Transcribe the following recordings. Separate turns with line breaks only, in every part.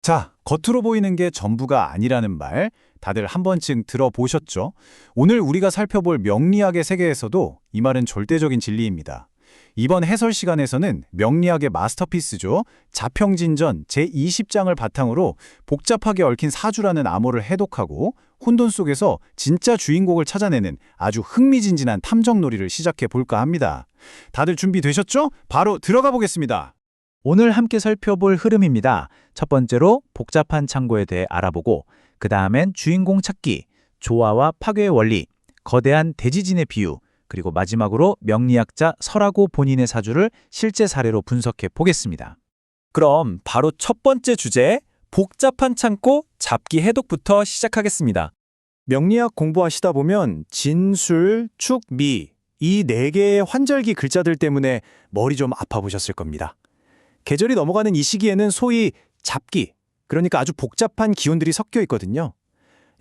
자, 겉으로 보이는 게 전부가 아니라는 말, 다들 한 번쯤 들어보셨죠? 오늘 우리가 살펴볼 명리학의 세계에서도 이 말은 절대적인 진리입니다. 이번 해설 시간에서는 명리학의 마스터피스죠. 자평진전 제20장을 바탕으로 복잡하게 얽힌 사주라는 암호를 해독하고 혼돈 속에서 진짜 주인공을 찾아내는 아주 흥미진진한 탐정놀이를 시작해 볼까 합니다. 다들 준비되셨죠? 바로 들어가 보겠습니다.
오늘 함께 살펴볼 흐름입니다. 첫 번째로 복잡한 창고에 대해 알아보고 그 다음엔 주인공 찾기, 조화와 파괴의 원리, 거대한 대지진의 비유, 그리고 마지막으로 명리학자 설하고 본인의 사주를 실제 사례로 분석해 보겠습니다.
그럼 바로 첫 번째 주제, 복잡한 창고 잡기 해독부터 시작하겠습니다. 명리학 공부하시다 보면 진술, 축, 미, 이 네 개의 환절기 글자들 때문에 머리 좀 아파보셨을 겁니다. 계절이 넘어가는 이 시기에는 소위 잡기, 그러니까 아주 복잡한 기운들이 섞여 있거든요.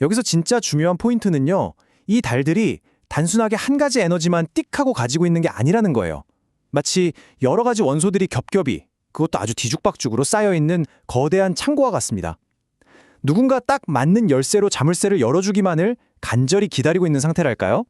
여기서 진짜 중요한 포인트는요, 이 달들이 단순하게 한 가지 에너지만 띡 하고 가지고 있는 게 아니라는 거예요. 마치 여러 가지 원소들이 겹겹이, 그것도 아주 뒤죽박죽으로 쌓여있는 거대한 창고와 같습니다. 누군가 딱 맞는 열쇠로 자물쇠를 열어주기만을 간절히 기다리고 있는 상태랄까요?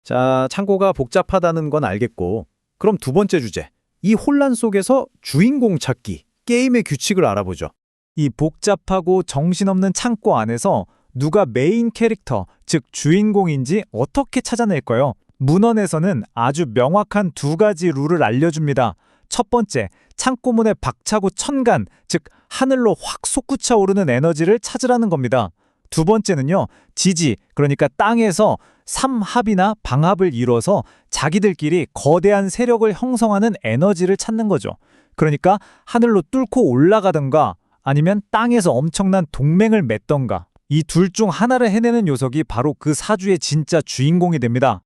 자, 창고가 복잡하다는 건 알겠고, 그럼 두 번째 주제, 이 혼란 속에서 주인공 찾기, 게임의 규칙을 알아보죠. 이 복잡하고 정신없는 창고 안에서 누가 메인 캐릭터, 즉 주인공인지 어떻게 찾아낼까요? 문헌에서는 아주 명확한 두 가지 룰을 알려줍니다. 첫 번째, 창고문에 박차고 천간, 즉 하늘로 확 솟구쳐 오르는 에너지를 찾으라는 겁니다. 두 번째는요, 지지, 그러니까 땅에서 삼합이나 방합을 이뤄서 자기들끼리 거대한 세력을 형성하는 에너지를 찾는 거죠. 그러니까 하늘로 뚫고 올라가던가 아니면 땅에서 엄청난 동맹을 맺던가, 이 둘 중 하나를 해내는 녀석이 바로 그 사주의 진짜 주인공이 됩니다.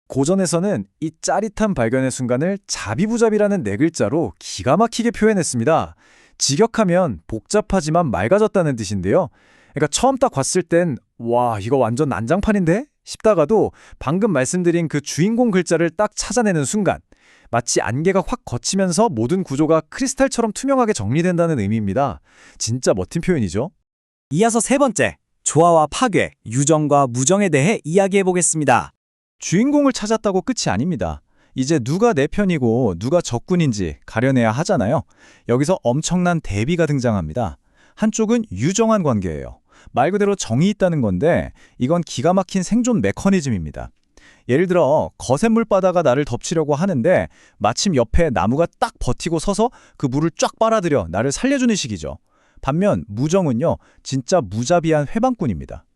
고전에서는 이 짜릿한 발견의 순간을 자비부잡이라는 네 글자로 기가 막히게 표현했습니다. 직역하면 복잡하지만 맑아졌다는 뜻인데요. 그러니까 처음 딱 봤을 땐 와, 이거 완전 난장판인데? 싶다가도 방금 말씀드린 그 주인공 글자를 딱 찾아내는 순간 마치 안개가 확 걷히면서 모든 구조가 크리스탈처럼 투명하게 정리된다는 의미입니다. 진짜 멋진 표현이죠.
이어서 세 번째, 조화와 파괴, 유정과 무정에 대해 이야기해 보겠습니다.
주인공을 찾았다고 끝이 아닙니다. 이제 누가 내 편이고 누가 적군인지 가려내야 하잖아요. 여기서 엄청난 대비가 등장합니다. 한쪽은 유정한 관계예요. 말 그대로 정이 있다는 건데 이건 기가 막힌 생존 메커니즘입니다. 예를 들어 거센 물바다가 나를 덮치려고 하는데 마침 옆에 나무가 딱 버티고 서서 그 물을 쫙 빨아들여 나를 살려주는 식이죠. 반면 무정은요, 진짜 무자비한 회방꾼입니다.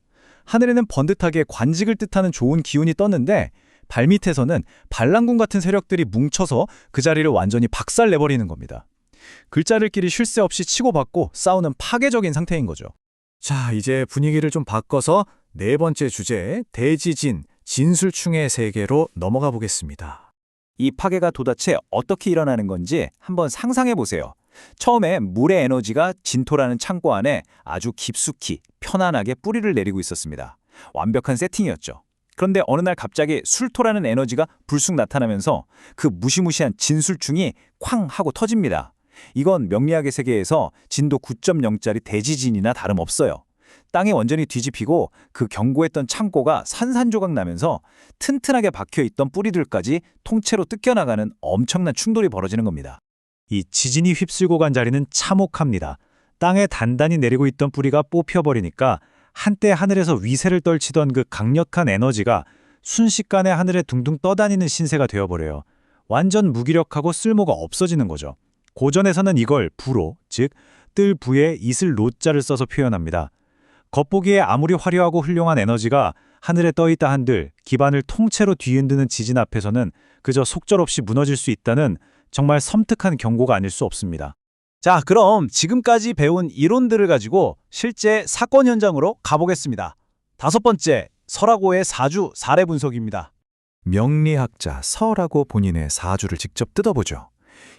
하늘에는 번듯하게 관직을 뜻하는 좋은 기운이 떴는데 발밑에서는 반란군 같은 세력들이 뭉쳐서 그 자리를 완전히 박살내버리는 겁니다. 글자들끼리 쉴 새 없이 치고받고 싸우는 파괴적인 상태인 거죠. 자, 이제 분위기를 좀 바꿔서 네 번째 주제, 대지진, 진술충의 세계로 넘어가 보겠습니다.
이 파괴가 도대체 어떻게 일어나는 건지 한번 상상해 보세요. 처음에 물의 에너지가 진토라는 창고 안에 아주 깊숙이 편안하게 뿌리를 내리고 있었습니다. 완벽한 세팅이었죠. 그런데 어느 날 갑자기 술토라는 에너지가 불쑥 나타나면서 그 무시무시한 진술충이 쾅 하고 터집니다. 이건 명리학의 세계에서 진도 9.0짜리 대지진이나 다름없어요. 땅이 완전히 뒤집히고 그 견고했던 창고가 산산조각 나면서 튼튼하게 박혀있던 뿌리들까지 통째로 뜯겨나가는 엄청난 충돌이 벌어지는 겁니다. 이 지진이 휩쓸고 간 자리는 참혹합니다. 땅에 단단히 내리고 있던 뿌리가 뽑혀버리니까 한때 하늘에서 위세를 떨치던 그 강력한 에너지가 순식간에 하늘에 둥둥 떠다니는 신세가 되어버려요. 완전 무기력하고 쓸모가 없어지는 거죠. 고전에서는 이걸 부로, 즉 뜰 부에 이슬 로자를 써서 표현합니다. 겉보기에 아무리 화려하고 훌륭한 에너지가 하늘에 떠있다 한들 기반을 통째로 뒤흔드는 지진 앞에서는 그저 속절없이 무너질 수 있다는 정말 섬뜩한 경고가 아닐 수 없습니다.
자, 그럼 지금까지 배운 이론들을 가지고 실제 사건 현장으로 가보겠습니다. 다섯 번째, 설하고의 사주 사례 분석입니다. 명리학자 설하고 본인의 사주를 직접 뜯어보죠.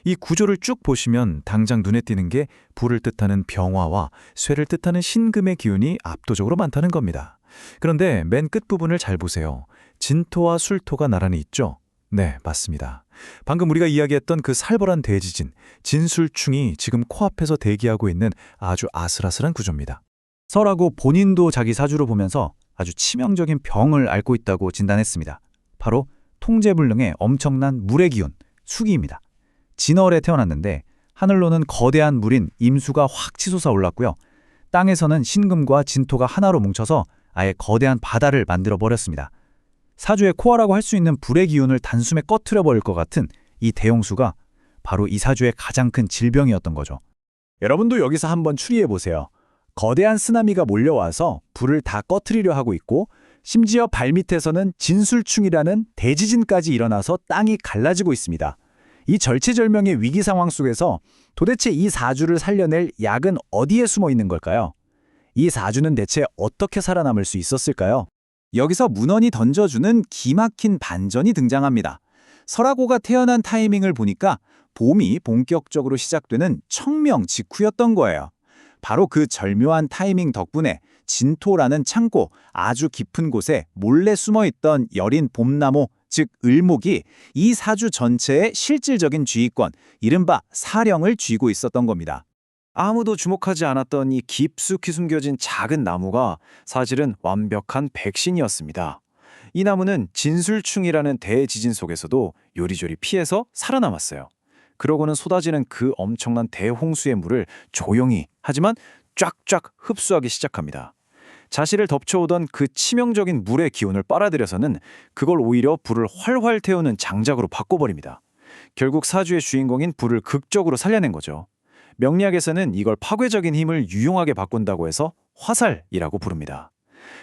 이 구조를 쭉 보시면 당장 눈에 띄는 게 불을 뜻하는 병화와 쇠를 뜻하는 신금의 기운이 압도적으로 많다는 겁니다. 그런데 맨 끝부분을 잘 보세요. 진토와 술토가 나란히 있죠. 네, 맞습니다. 방금 우리가 이야기했던 그 살벌한 대지진, 진술충이 지금 코앞에서 대기하고 있는 아주 아슬아슬한 구조입니다. 설하고 본인도 자기 사주를 보면서 아주 치명적인 병을 앓고 있다고 진단했습니다. 바로 통제불능의 엄청난 물의 기운, 수기입니다. 진월에 태어났는데 하늘로는 거대한 물인 임수가 확 치솟아 올랐고요. 땅에서는 신금과 진토가 하나로 뭉쳐서 아예 거대한 바다를 만들어 버렸습니다. 사주의 코어라고 할 수 있는 불의 기운을 단숨에 꺼트려 버릴 것 같은 이 대홍수가 바로 이 사주의 가장 큰 질병이었던 거죠. 여러분도 여기서 한번 추리해 보세요. 거대한 쓰나미가 몰려와서 불을 다 꺼트리려 하고 있고 심지어 발밑에서는 진술충이라는 대지진까지 일어나서 땅이 갈라지고 있습니다. 이 절체절명의 위기 상황 속에서 도대체 이 사주를 살려낼 약은 어디에 숨어 있는 걸까요? 이 사주는 대체 어떻게 살아남을 수 있었을까요?
여기서 문헌이 던져주는 기막힌 반전이 등장합니다. 설하고가 태어난 타이밍을 보니까 봄이 본격적으로 시작되는 청명 직후였던 거예요. 바로 그 절묘한 타이밍 덕분에 진토라는 창고 아주 깊은 곳에 몰래 숨어있던 여린 봄나무, 즉 을목이 이 사주 전체의 실질적인 쥐권, 이른바 사령을 쥐고 있었던 겁니다. 아무도 주목하지 않았던 이 깊숙이 숨겨진 작은 나무가 사실은 완벽한 백신이었습니다. 이 나무는 진술충이라는 대지진 속에서도 요리조리 피해서 살아남았어요. 그러고는 쏟아지는 그 엄청난 대홍수의 물을 조용히 하지만 쫙쫙 흡수하기 시작합니다. 자신을 덮쳐오던 그 치명적인 물의 기운을 빨아들여서는 그걸 오히려 불을 활활 태우는 장작으로 바꿔버립니다. 결국 사주의 주인공인 불을 극적으로 살려낸 거죠. 명리학에서는 이걸 파괴적인 힘을 유용하게 바꾼다고 해서 화살이라고 부릅니다.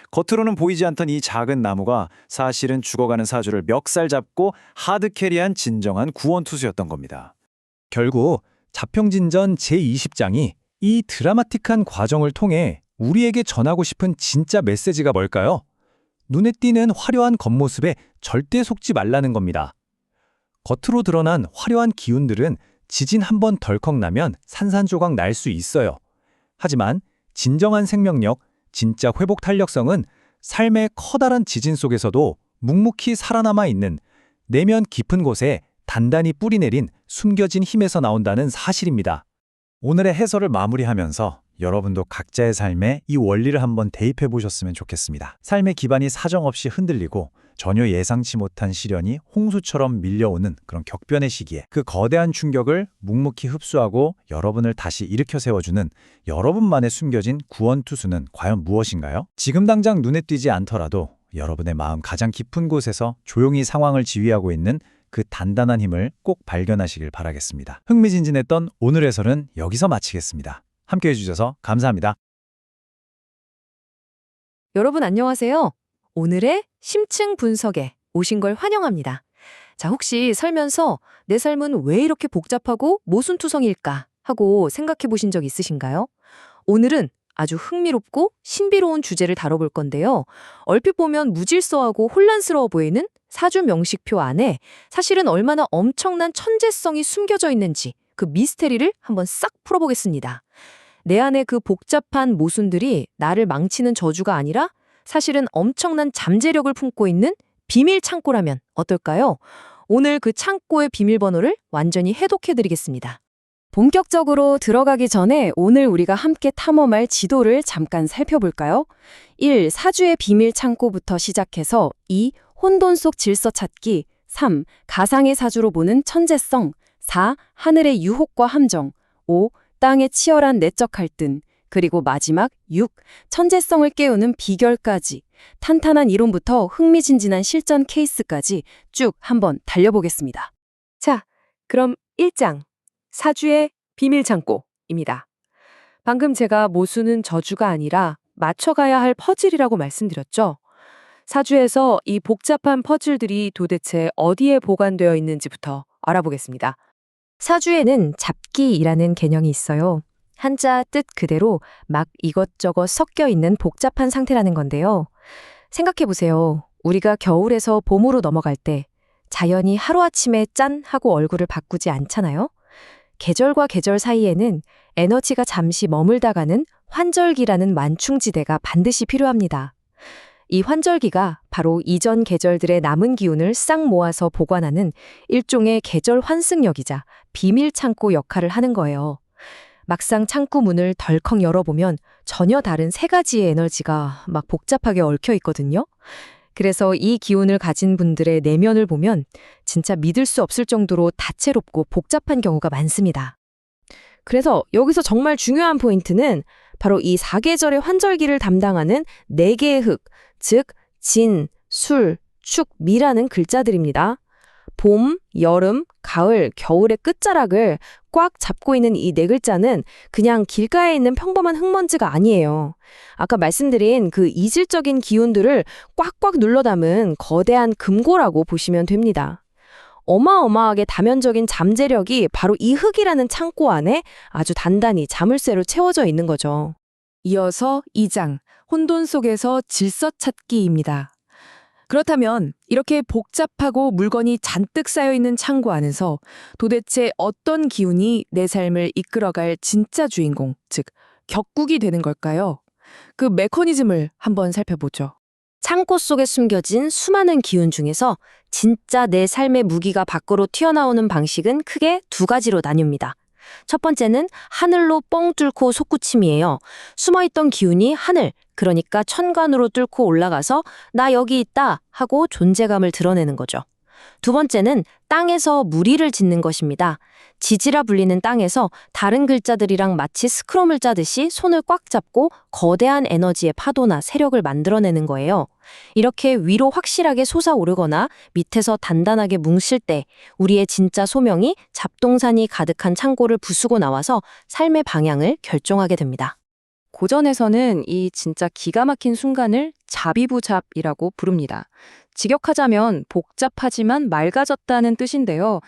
겉으로는 보이지 않던 이 작은 나무가 사실은 죽어가는 사주를 멱살 잡고 하드캐리한 진정한 구원투수였던 겁니다.
결국 자평진전 제20장이 이 드라마틱한 과정을 통해 우리에게 전하고 싶은 진짜 메시지가 뭘까요? 눈에 띄는 화려한 겉모습에 절대 속지 말라는 겁니다. 겉으로 드러난 화려한 기운들은 지진 한 번 덜컥 나면 산산조각 날 수 있어요. 하지만 진정한 생명력, 진짜 회복 탄력성은 삶의 커다란 지진 속에서도 묵묵히 살아남아 있는 내면 깊은 곳에 단단히 뿌리내린 숨겨진 힘에서 나온다는 사실입니다. 오늘의 해설을 마무리하면서 여러분도 각자의 삶에 이 원리를 한번 대입해 보셨으면 좋겠습니다. 삶의 기반이 사정없이 흔들리고 전혀 예상치 못한 시련이 홍수처럼 밀려오는 그런 격변의 시기에 그 거대한 충격을 묵묵히 흡수하고 여러분을 다시 일으켜 세워주는 여러분만의 숨겨진 구원투수는 과연 무엇인가요? 지금 당장 눈에 띄지 않더라도 여러분의 마음 가장 깊은 곳에서 조용히 상황을 지휘하고 있는 그 단단한 힘을 꼭 발견하시길 바라겠습니다. 흥미진진했던 오늘 해설은 여기서 마치겠습니다. 함께해 주셔서 감사합니다.
여러분 안녕하세요. 오늘의 심층 분석에 오신 걸 환영합니다. 자, 혹시 살면서 내 삶은 왜 이렇게 복잡하고 모순투성일까 하고 생각해 보신 적 있으신가요? 오늘은 아주 흥미롭고 신비로운 주제를 다뤄볼 건데요. 얼핏 보면 무질서하고 혼란스러워 보이는 사주 명식표 안에 사실은 얼마나 엄청난 천재성이 숨겨져 있는지 그 미스테리를 한번 싹 풀어보겠습니다. 내 안에 그 복잡한 모순들이 나를 망치는 저주가 아니라 사실은 엄청난 잠재력을 품고 있는 비밀 창고라면 어떨까요? 오늘 그 창고의 비밀번호를 완전히 해독해드리겠습니다. 본격적으로 들어가기 전에 오늘 우리가 함께 탐험할 지도를 잠깐 살펴볼까요? 1. 사주의 비밀 창고부터 시작해서 2. 혼돈 속 질서 찾기 3. 가상의 사주로 보는 천재성 4. 하늘의 유혹과 함정 5. 땅의 치열한 내적 갈등 그리고 마지막 6. 천재성을 깨우는 비결까지 탄탄한 이론부터 흥미진진한 실전 케이스까지 쭉 한번 달려보겠습니다. 자, 그럼 1장 사주의 비밀창고입니다. 방금 제가 모수는 저주가 아니라 맞춰가야 할 퍼즐이라고 말씀드렸죠. 사주에서 이 복잡한 퍼즐들이 도대체 어디에 보관되어 있는지부터 알아보겠습니다. 사주에는 잡기이라는 개념이 있어요. 한자 뜻 그대로 막 이것저것 섞여 있는 복잡한 상태라는 건데요. 생각해보세요. 우리가 겨울에서 봄으로 넘어갈 때 자연이 하루아침에 짠 하고 얼굴을 바꾸지 않잖아요. 계절과 계절 사이에는 에너지가 잠시 머물다가는 환절기라는 만충지대가 반드시 필요합니다. 이 환절기가 바로 이전 계절들의 남은 기운을 싹 모아서 보관하는 일종의 계절 환승역이자 비밀 창고 역할을 하는 거예요. 막상 창구 문을 덜컥 열어보면 전혀 다른 세 가지의 에너지가 막 복잡하게 얽혀 있거든요. 그래서 이 기운을 가진 분들의 내면을 보면 진짜 믿을 수 없을 정도로 다채롭고 복잡한 경우가 많습니다. 그래서 여기서 정말 중요한 포인트는 바로 이 4계절의 환절기를 담당하는 4개의 흙, 즉 진, 술, 축, 미라는 글자들입니다. 봄, 여름, 가을, 겨울의 끝자락을 꽉 잡고 있는 이 4글자는 그냥 길가에 있는 평범한 흙먼지가 아니에요. 아까 말씀드린 그 이질적인 기운들을 꽉꽉 눌러 담은 거대한 금고라고 보시면 됩니다. 어마어마하게 다면적인 잠재력이 바로 이 흙이라는 창고 안에 아주 단단히 자물쇠로 채워져 있는 거죠. 이어서 2장, 혼돈 속에서 질서 찾기입니다. 그렇다면 이렇게 복잡하고 물건이 잔뜩 쌓여있는 창고 안에서 도대체 어떤 기운이 내 삶을 이끌어갈 진짜 주인공, 즉 격국이 되는 걸까요? 그 메커니즘을 한번 살펴보죠. 창고 속에 숨겨진 수많은 기운 중에서 진짜 내 삶의 무기가 밖으로 튀어나오는 방식은 크게 2가지로 나뉩니다. 첫 번째는 하늘로 뻥 뚫고 솟구침이에요. 숨어있던 기운이 하늘, 그러니까 천간으로 뚫고 올라가서 나 여기 있다 하고 존재감을 드러내는 거죠. 두 번째는 땅에서 무리를 짓는 것입니다. 지지라 불리는 땅에서 다른 글자들이랑 마치 스크럼을 짜듯이 손을 꽉 잡고 거대한 에너지의 파도나 세력을 만들어내는 거예요. 이렇게 위로 확실하게 솟아오르거나 밑에서 단단하게 뭉칠 때 우리의 진짜 소명이 잡동사니 가득한 창고를 부수고 나와서 삶의 방향을 결정하게 됩니다. 고전에서는 이 진짜 기가 막힌 순간을 자비부잡이라고 부릅니다. 직역하자면 복잡하지만 맑아졌다는 뜻인데요.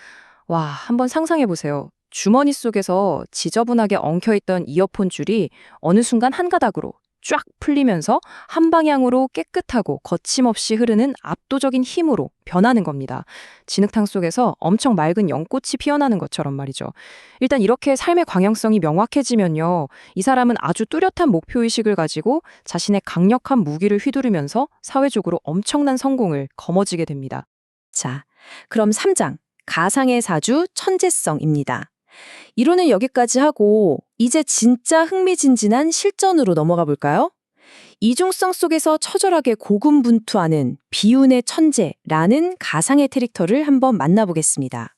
와, 한번 상상해 보세요. 주머니 속에서 지저분하게 엉켜있던 이어폰 줄이 어느 순간 한 가닥으로 쫙 풀리면서 한 방향으로 깨끗하고 거침없이 흐르는 압도적인 힘으로 변하는 겁니다. 진흙탕 속에서 엄청 맑은 연꽃이 피어나는 것처럼 말이죠. 일단 이렇게 삶의 방향성이 명확해지면요. 이 사람은 아주 뚜렷한 목표의식을 가지고 자신의 강력한 무기를 휘두르면서 사회적으로 엄청난 성공을 거머쥐게 됩니다. 자, 그럼 3장, 가상의 사주 천재성입니다. 이론은 여기까지 하고 이제 진짜 흥미진진한 실전으로 넘어가 볼까요? 이중성 속에서 처절하게 고군분투하는 비운의 천재라는 가상의 캐릭터를 한번 만나보겠습니다.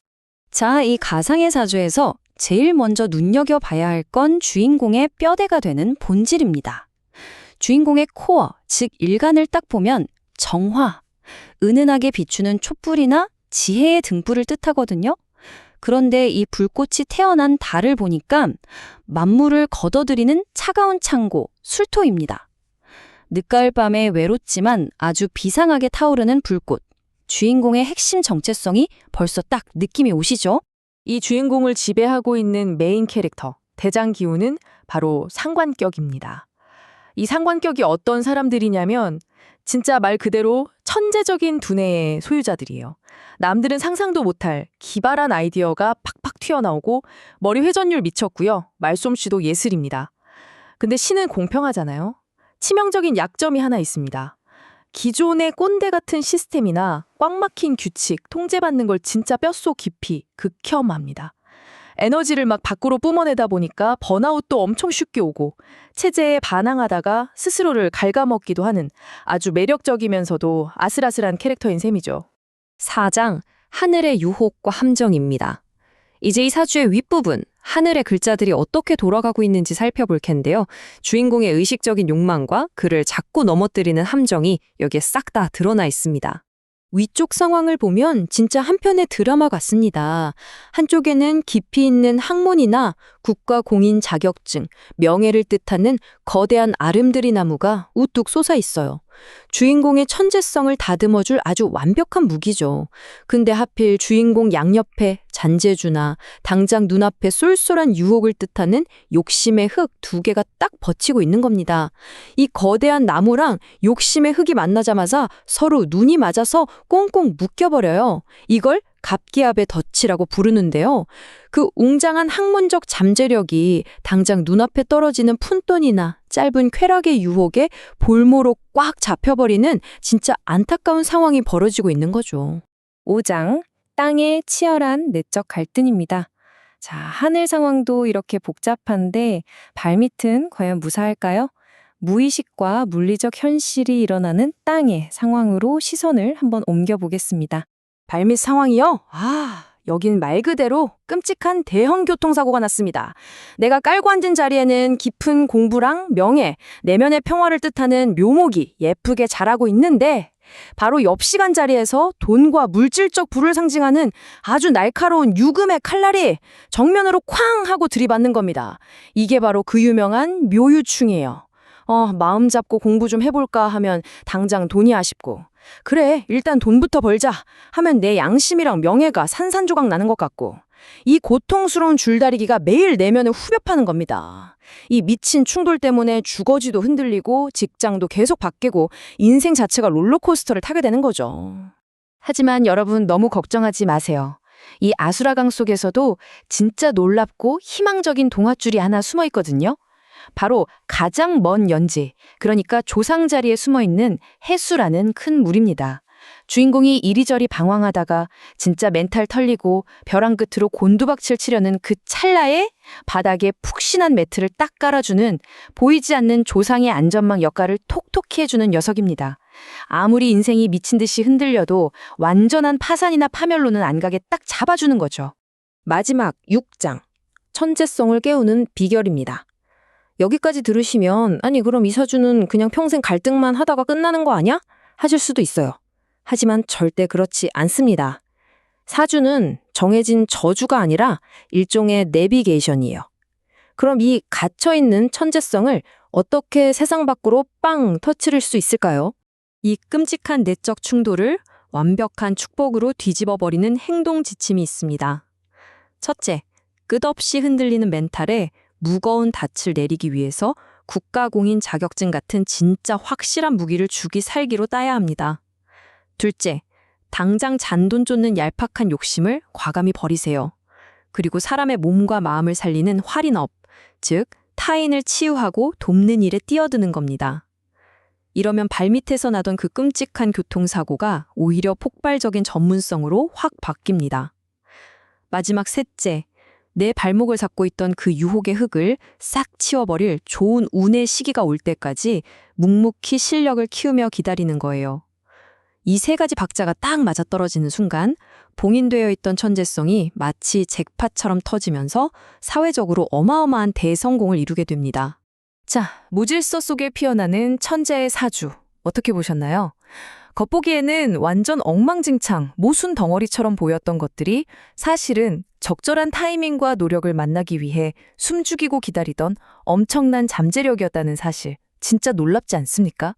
자, 이 가상의 사주에서 제일 먼저 눈여겨봐야 할 건 주인공의 뼈대가 되는 본질입니다. 주인공의 코어, 즉 일간을 딱 보면 정화, 은은하게 비추는 촛불이나 지혜의 등불을 뜻하거든요. 그런데 이 불꽃이 태어난 달을 보니까 만물을 걷어들이는 차가운 창고, 술토입니다. 늦가을 밤에 외롭지만 아주 비상하게 타오르는 불꽃. 주인공의 핵심 정체성이 벌써 딱 느낌이 오시죠? 이 주인공을 지배하고 있는 메인 캐릭터, 대장 기운은 바로 상관격입니다. 이 상관격이 어떤 사람들이냐면 진짜 말 그대로 천재적인 두뇌의 소유자들이에요. 남들은 상상도 못할 기발한 아이디어가 팍팍 튀어나오고 머리 회전율 미쳤고요. 말솜씨도 예술입니다. 근데 신은 공평하잖아요. 치명적인 약점이 하나 있습니다. 기존의 꼰대 같은 시스템이나 꽉 막힌 규칙, 통제받는 걸 진짜 뼛속 깊이 극혐합니다. 에너지를 막 밖으로 뿜어내다 보니까 번아웃도 엄청 쉽게 오고 체제에 반항하다가 스스로를 갉아먹기도 하는 아주 매력적이면서도 아슬아슬한 캐릭터인 셈이죠. 4장, 하늘의 유혹과 함정입니다. 이제 이 사주의 윗부분, 하늘의 글자들이 어떻게 돌아가고 있는지 살펴볼 텐데요. 주인공의 의식적인 욕망과 그를 자꾸 넘어뜨리는 함정이 여기에 싹 다 드러나 있습니다. 위쪽 상황을 보면 진짜 한편의 드라마 같습니다. 한쪽에는 깊이 있는 학문이나 국가 공인 자격증, 명예를 뜻하는 거대한 아름드리 나무가 우뚝 솟아 있어요. 주인공의 천재성을 다듬어줄 아주 완벽한 무기죠. 근데 하필 주인공 양옆에 잔재주나 당장 눈앞에 쏠쏠한 유혹을 뜻하는 욕심의 흙 두 개가 딱 버티고 있는 겁니다. 이 거대한 나무랑 욕심의 흙이 만나자마자 서로 눈이 맞아서 꽁꽁 묶여버려요. 이걸 갑기압의 덫이라고 부르는데요. 그 웅장한 학문적 잠재력이 당장 눈앞에 떨어지는 푼돈이나 짧은 쾌락의 유혹에 볼모로 꽉 잡혀버리는 진짜 안타까운 상황이 벌어지고 있는 거죠. 5장, 땅의 치열한 내적 갈등입니다. 자, 하늘 상황도 이렇게 복잡한데 발밑은 과연 무사할까요? 무의식과 물리적 현실이 일어나는 땅의 상황으로 시선을 한번 옮겨보겠습니다. 발밑 상황이요? 여긴 말 그대로 끔찍한 대형 교통사고가 났습니다. 내가 깔고 앉은 자리에는 깊은 공부랑 명예, 내면의 평화를 뜻하는 묘목이 예쁘게 자라고 있는데 바로 옆 시간 자리에서 돈과 물질적 부를 상징하는 아주 날카로운 유금의 칼날이 정면으로 쾅 하고 들이받는 겁니다. 이게 바로 그 유명한 묘유충이에요. 마음 잡고 공부 좀 해볼까 하면 당장 돈이 아쉽고 그래 일단 돈부터 벌자 하면 내 양심이랑 명예가 산산조각 나는 것 같고 이 고통스러운 줄다리기가 매일 내면을 후벼 파는 겁니다. 이 미친 충돌 때문에 주거지도 흔들리고 직장도 계속 바뀌고 인생 자체가 롤러코스터를 타게 되는 거죠. 하지만 여러분 너무 걱정하지 마세요. 이 아수라강 속에서도 진짜 놀랍고 희망적인 동화줄이 하나 숨어 있거든요. 바로 가장 먼 연지, 그러니까 조상 자리에 숨어있는 해수라는 큰 물입니다. 주인공이 이리저리 방황하다가 진짜 멘탈 털리고 벼랑 끝으로 곤두박질 치려는 그 찰나에 바닥에 푹신한 매트를 딱 깔아주는 보이지 않는 조상의 안전망 역할을 톡톡히 해주는 녀석입니다. 아무리 인생이 미친 듯이 흔들려도 완전한 파산이나 파멸로는 안 가게 딱 잡아주는 거죠. 마지막 6장, 천재성을 깨우는 비결입니다. 여기까지 들으시면 아니 그럼 이사주는 그냥 평생 갈등만 하다가 끝나는 거 아니야? 하실 수도 있어요. 하지만 절대 그렇지 않습니다. 사주는 정해진 저주가 아니라 일종의 내비게이션이에요. 그럼 이 갇혀있는 천재성을 어떻게 세상 밖으로 빵 터트릴 수 있을까요? 이 끔찍한 내적 충돌을 완벽한 축복으로 뒤집어버리는 행동 지침이 있습니다. 첫째, 끝없이 흔들리는 멘탈에 무거운 닻을 내리기 위해서 국가공인 자격증 같은 진짜 확실한 무기를 주기 살기로 따야 합니다. 둘째, 당장 잔돈 쫓는 얄팍한 욕심을 과감히 버리세요. 그리고 사람의 몸과 마음을 살리는 활인업, 즉 타인을 치유하고 돕는 일에 뛰어드는 겁니다. 이러면 발밑에서 나던 그 끔찍한 교통사고가 오히려 폭발적인 전문성으로 확 바뀝니다. 마지막 셋째, 내 발목을 잡고 있던 그 유혹의 흙을 싹 치워버릴 좋은 운의 시기가 올 때까지 묵묵히 실력을 키우며 기다리는 거예요. 이 세 가지 박자가 딱 맞아떨어지는 순간 봉인되어 있던 천재성이 마치 잭팟처럼 터지면서 사회적으로 어마어마한 대성공을 이루게 됩니다. 자, 무질서 속에 피어나는 천재의 사주, 어떻게 보셨나요? 겉보기에는 완전 엉망진창, 모순 덩어리처럼 보였던 것들이 사실은 적절한 타이밍과 노력을 만나기 위해 숨죽이고 기다리던 엄청난 잠재력이었다는 사실, 진짜 놀랍지 않습니까?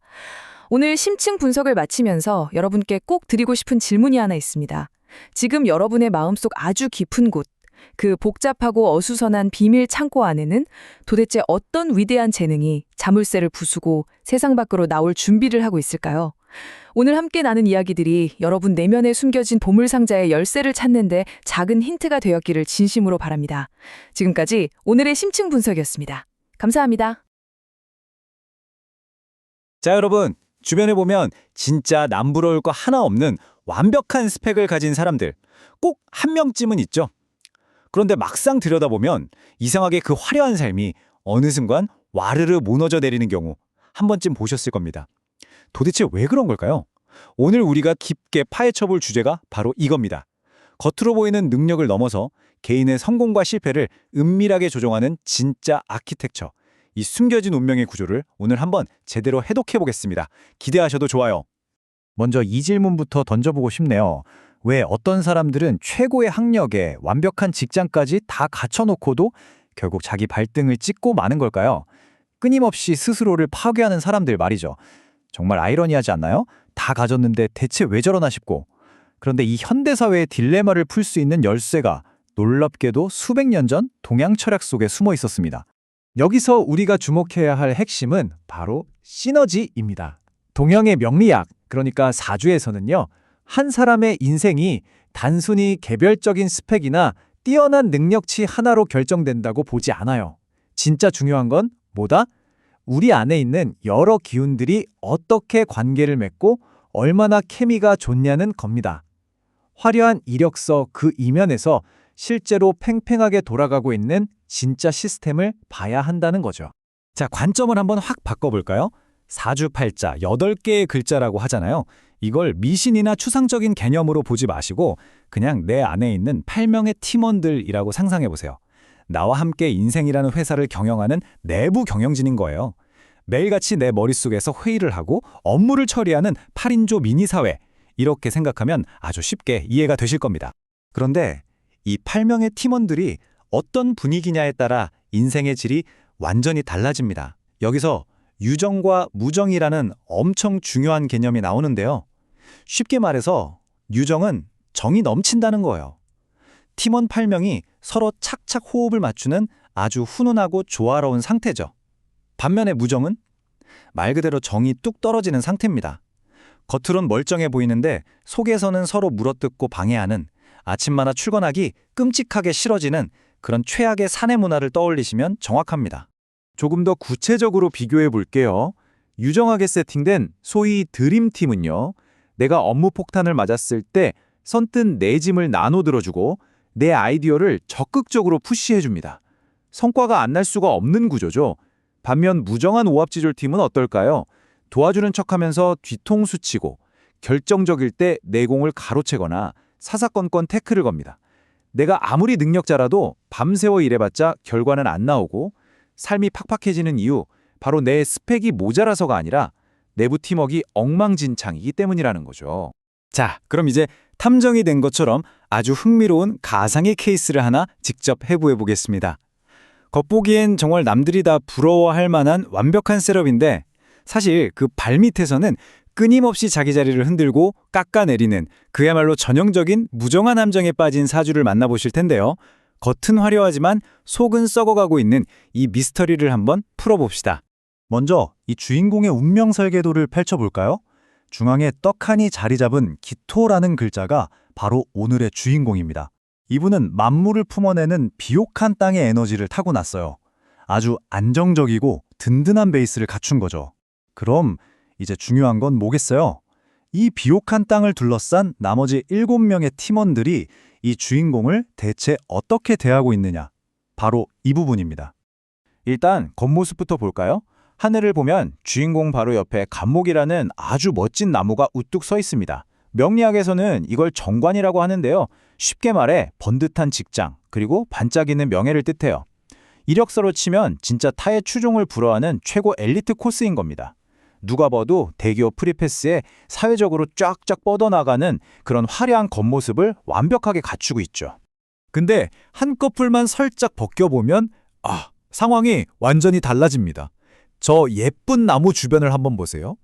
오늘 심층 분석을 마치면서 여러분께 꼭 드리고 싶은 질문이 하나 있습니다. 지금 여러분의 마음속 아주 깊은 곳, 그 복잡하고 어수선한 비밀 창고 안에는 도대체 어떤 위대한 재능이 자물쇠를 부수고 세상 밖으로 나올 준비를 하고 있을까요? 오늘 함께 나눈 이야기들이 여러분 내면에 숨겨진 보물상자의 열쇠를 찾는데 작은 힌트가 되었기를 진심으로 바랍니다. 지금까지 오늘의 심층 분석이었습니다. 감사합니다.
자, 여러분, 주변에 보면 진짜 남부러울 거 하나 없는 완벽한 스펙을 가진 사람들 꼭 한 명쯤은 있죠. 그런데 막상 들여다보면 이상하게 그 화려한 삶이 어느 순간 와르르 무너져 내리는 경우 한 번쯤 보셨을 겁니다. 도대체 왜 그런 걸까요? 오늘 우리가 깊게 파헤쳐볼 주제가 바로 이겁니다. 겉으로 보이는 능력을 넘어서 개인의 성공과 실패를 은밀하게 조종하는 진짜 아키텍처, 이 숨겨진 운명의 구조를 오늘 한번 제대로 해독해 보겠습니다. 기대하셔도 좋아요.
먼저 이 질문부터 던져보고 싶네요. 왜 어떤 사람들은 최고의 학력에 완벽한 직장까지 다 갖춰놓고도 결국 자기 발등을 찍고 마는 걸까요? 끊임없이 스스로를 파괴하는 사람들 말이죠. 정말 아이러니하지 않나요? 다 가졌는데 대체 왜 저러나 싶고. 그런데 이 현대사회의 딜레마를 풀 수 있는 열쇠가 놀랍게도 수백 년 전 동양 철학 속에 숨어 있었습니다. 여기서 우리가 주목해야 할 핵심은 바로 시너지입니다. 동양의 명리학, 그러니까 사주에서는요, 한 사람의 인생이 단순히 개별적인 스펙이나 뛰어난 능력치 하나로 결정된다고 보지 않아요. 진짜 중요한 건 뭐다? 우리 안에 있는 여러 기운들이 어떻게 관계를 맺고 얼마나 케미가 좋냐는 겁니다. 화려한 이력서 그 이면에서 실제로 팽팽하게 돌아가고 있는 진짜 시스템을 봐야 한다는 거죠.
자, 관점을 한번 확 바꿔볼까요? 사주팔자 8개의 글자라고 하잖아요. 이걸 미신이나 추상적인 개념으로 보지 마시고 그냥 내 안에 있는 8명의 팀원들이라고 상상해보세요. 나와 함께 인생이라는 회사를 경영하는 내부 경영진인 거예요. 매일같이 내 머릿속에서 회의를 하고 업무를 처리하는 8인조 미니사회, 이렇게 생각하면 아주 쉽게 이해가 되실 겁니다. 그런데 이 8명의 팀원들이 어떤 분위기냐에 따라 인생의 질이 완전히 달라집니다. 여기서 유정과 무정이라는 엄청 중요한 개념이 나오는데요. 쉽게 말해서 유정은 정이 넘친다는 거예요. 팀원 8명이 서로 착착 호흡을 맞추는 아주 훈훈하고 조화로운 상태죠. 반면에 무정은 말 그대로 정이 뚝 떨어지는 상태입니다. 겉으론 멀쩡해 보이는데 속에서는 서로 물어뜯고 방해하는, 아침마다 출근하기 끔찍하게 싫어지는 그런 최악의 사내 문화를 떠올리시면 정확합니다.
조금 더 구체적으로 비교해 볼게요. 유정하게 세팅된 소위 드림팀은요, 내가 업무 폭탄을 맞았을 때 선뜻 내 짐을 나눠 들어주고 내 아이디어를 적극적으로 푸시해 줍니다. 성과가 안 날 수가 없는 구조죠. 반면 무정한 오합지졸 팀은 어떨까요? 도와주는 척하면서 뒤통수 치고 결정적일 때 내공을 가로채거나 사사건건 태클을 겁니다. 내가 아무리 능력자라도 밤새워 일해봤자 결과는 안 나오고 삶이 팍팍해지는 이유, 바로 내 스펙이 모자라서가 아니라 내부 팀워크가 엉망진창이기 때문이라는 거죠.
자, 그럼 이제 탐정이 된 것처럼 아주 흥미로운 가상의 케이스를 하나 직접 해부해 보겠습니다. 겉보기엔 정말 남들이 다 부러워할 만한 완벽한 셋업인데 사실 그 발밑에서는 끊임없이 자기 자리를 흔들고 깎아내리는 그야말로 전형적인 무정한 함정에 빠진 사주를 만나보실 텐데요. 겉은 화려하지만 속은 썩어가고 있는 이 미스터리를 한번 풀어봅시다.
먼저 이 주인공의 운명 설계도를 펼쳐볼까요? 중앙에 떡하니 자리 잡은 기토라는 글자가 바로 오늘의 주인공입니다. 이분은 만물을 품어내는 비옥한 땅의 에너지를 타고났어요. 아주 안정적이고 든든한 베이스를 갖춘 거죠. 그럼 이제 중요한 건 뭐겠어요? 이 비옥한 땅을 둘러싼 나머지 7명의 팀원들이 이 주인공을 대체 어떻게 대하고 있느냐? 바로 이 부분입니다. 일단 겉모습부터 볼까요? 하늘을 보면 주인공 바로 옆에 간목이라는 아주 멋진 나무가 우뚝 서 있습니다. 명리학에서는 이걸 정관이라고 하는데요. 쉽게 말해 번듯한 직장, 그리고 반짝이는 명예를 뜻해요. 이력서로 치면 진짜 타의 추종을 불허하는 최고 엘리트 코스인 겁니다. 누가 봐도 대기업 프리패스에 사회적으로 쫙쫙 뻗어나가는 그런 화려한 겉모습을 완벽하게 갖추고 있죠. 근데 한꺼풀만 살짝 벗겨보면 상황이 완전히 달라집니다. 저 예쁜 나무 주변을 한번 보세요.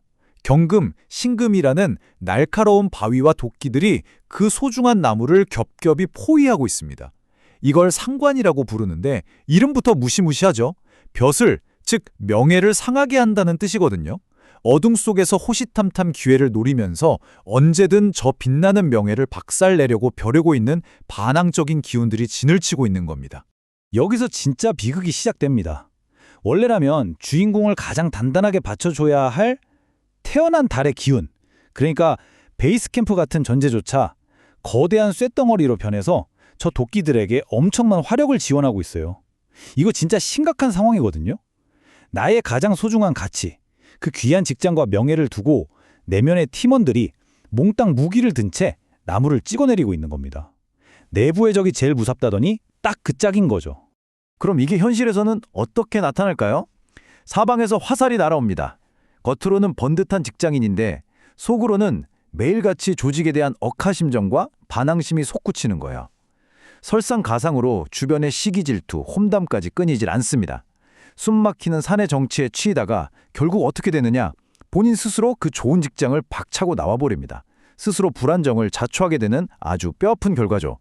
경금, 신금이라는 날카로운 바위와 도끼들이 그 소중한 나무를 겹겹이 포위하고 있습니다. 이걸 상관이라고 부르는데 이름부터 무시무시하죠. 벼슬, 즉 명예를 상하게 한다는 뜻이거든요. 어둠 속에서 호시탐탐 기회를 노리면서 언제든 저 빛나는 명예를 박살내려고 벼르고 있는 반항적인 기운들이 진을 치고 있는 겁니다. 여기서 진짜 비극이 시작됩니다. 원래라면 주인공을 가장 단단하게 받쳐줘야 할 태어난 달의 기운, 그러니까 베이스 캠프 같은 존재조차 거대한 쇳덩어리로 변해서 저 도끼들에게 엄청난 화력을 지원하고 있어요. 이거 진짜 심각한 상황이거든요. 나의 가장 소중한 가치, 그 귀한 직장과 명예를 두고 내면의 팀원들이 몽땅 무기를 든 채 나무를 찍어내리고 있는 겁니다. 내부의 적이 제일 무섭다더니 딱 그 짝인 거죠. 그럼 이게 현실에서는 어떻게 나타날까요? 사방에서 화살이 날아옵니다. 겉으로는 번듯한 직장인인데 속으로는 매일같이 조직에 대한 억하심정과 반항심이 솟구치는 거예요. 설상가상으로 주변의 시기 질투, 험담까지 끊이질 않습니다. 숨막히는 사내 정치에 치이다가 결국 어떻게 되느냐? 본인 스스로 그 좋은 직장을 박차고 나와버립니다. 스스로 불안정을 자초하게 되는 아주 뼈아픈 결과죠.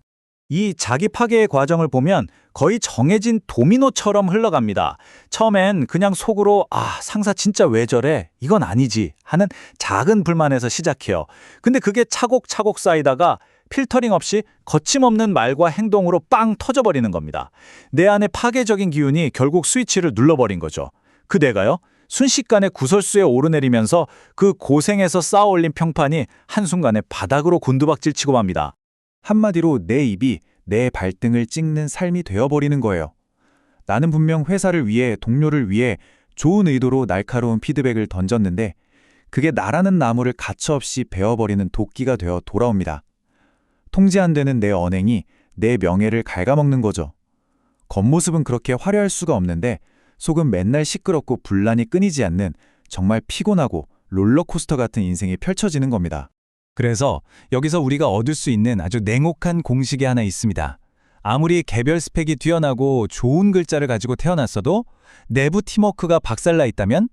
이 자기 파괴의 과정을 보면 거의 정해진 도미노처럼 흘러갑니다. 처음엔 그냥 속으로 상사 진짜 왜 저래? 이건 아니지 하는 작은 불만에서 시작해요. 근데 그게 차곡차곡 쌓이다가 필터링 없이 거침없는 말과 행동으로 빵 터져버리는 겁니다. 내 안에 파괴적인 기운이 결국 스위치를 눌러버린 거죠. 그 내가요? 순식간에 구설수에 오르내리면서 그 고생해서 쌓아올린 평판이 한순간에 바닥으로 곤두박질치고 맙니다.
한마디로 내 입이 내 발등을 찍는 삶이 되어버리는 거예요. 나는 분명 회사를 위해, 동료를 위해 좋은 의도로 날카로운 피드백을 던졌는데 그게 나라는 나무를 가차없이 베어버리는 도끼가 되어 돌아옵니다. 통제 안 되는 내 언행이 내 명예를 갉아먹는 거죠. 겉모습은 그렇게 화려할 수가 없는데 속은 맨날 시끄럽고 분란이 끊이지 않는 정말 피곤하고 롤러코스터 같은 인생이 펼쳐지는 겁니다.
그래서 여기서 우리가 얻을 수 있는 아주 냉혹한 공식이 하나 있습니다. 아무리 개별 스펙이 뛰어나고 좋은 글자를 가지고 태어났어도 내부 팀워크가 박살나 있다면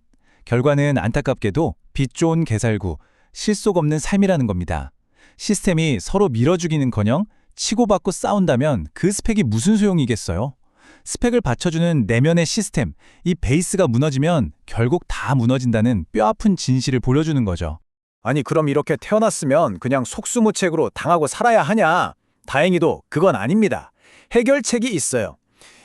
결과는 안타깝게도 빛 좋은 개살구, 실속 없는 삶이라는 겁니다. 시스템이 서로 밀어주기는커녕 치고받고 싸운다면 그 스펙이 무슨 소용이겠어요? 스펙을 받쳐주는 내면의 시스템, 이 베이스가 무너지면 결국 다 무너진다는 뼈아픈 진실을 보여주는 거죠.
아니 그럼 이렇게 태어났으면 그냥 속수무책으로 당하고 살아야 하냐? 다행히도 그건 아닙니다. 해결책이 있어요.